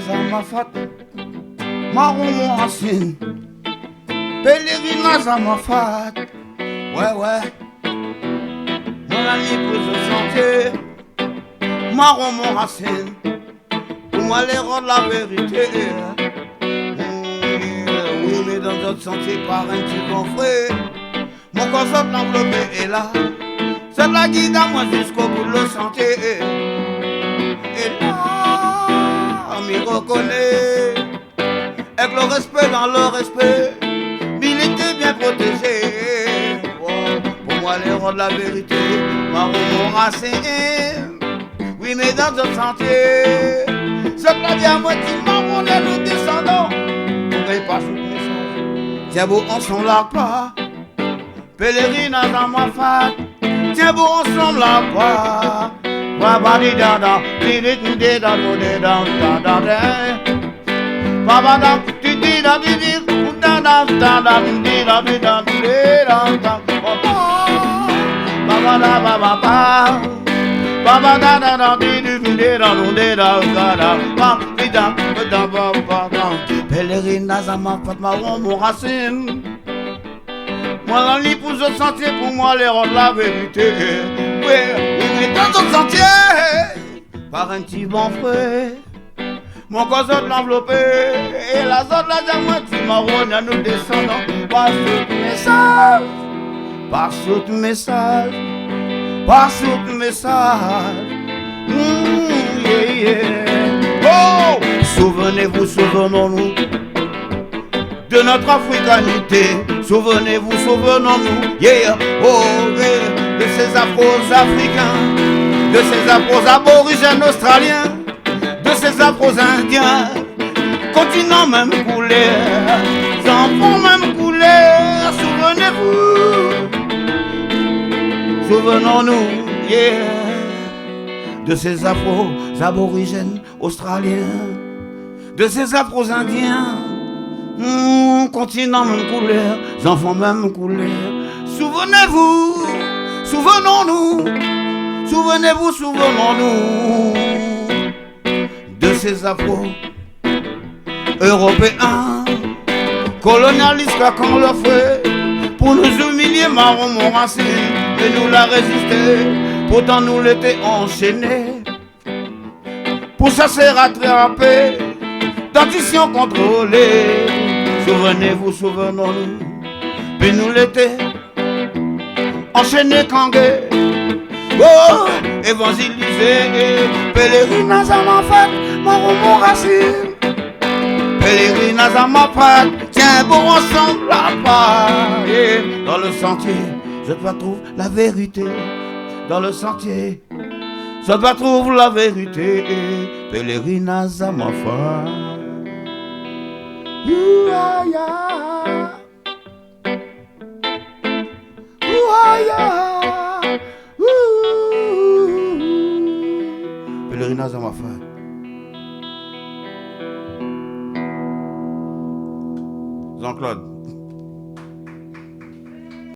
Zamafat, Marron mon racine, Pèlerinage Zamafat, ouais, mon ami pour ce sentier, Marron mon racine, pour moi les rendre la vérité. Oui, mais dans notre sentier, par un petit bon frère, mon concept enveloppé est là, c'est la guide à moi jusqu'au bout de le sentier. Et là, on m'y reconnaît, avec le respect dans le respect, mais il était bien protégé. Oh, pour moi, les rois de la vérité, Marron mon racine. Oui, mais dans notre sentier, ce qu'on dit à moi, dit Marron est nous descendons. On paye pas sous le message. Tiens beau, on s'en l'a pas. Pèlerinage dans ma fac. Tiens beau, on s'en l'a pas. Pèlerinage à ma fête, Marron mon racine. Moi dans l'épouse au sentier, pour moi les rendre la vérité. Oui, mais dans un sentier, par un petit bon frère, mon cousin de l'enveloppé, et la zone là de moi, tu marronnes à nous descendons, par sous message, par sous message, par sous message. Oh, souvenez-vous, souvenons-nous de notre africanité. Souvenez-vous, souvenons-nous, oh, de ces afro-africains, de ces afro-aborigènes australiens, de ces afro-indiens, continent même couleur, enfants même couleur. Souvenez-vous, souvenons-nous, de ces afro-aborigènes australiens, de ces afro-indiens, continent même couleur, enfants même couleur. Souvenez-vous, souvenons-nous, souvenez-vous, souvenons-nous de ces afro-européens colonialistes qu'on leur fait pour nous humilier. Marron mon racine, et nous la résister. Pourtant nous l'étions enchaînés pour chasser, rattraper, dentition contrôlée. Souvenez-vous, souvenons-nous, puis nous l'étions enchaînés, kangués, oh, évangélisés. Pèlerinage à ma fête, Marron mon racine. Pèlerinage à ma fête, tiens bon ensemble la part. Dans le sentier, je dois trouver la vérité. Dans le sentier, je dois trouver la vérité. Pèlerinage à ma fête. Pèlerinage à ma fête. Jean-Claude.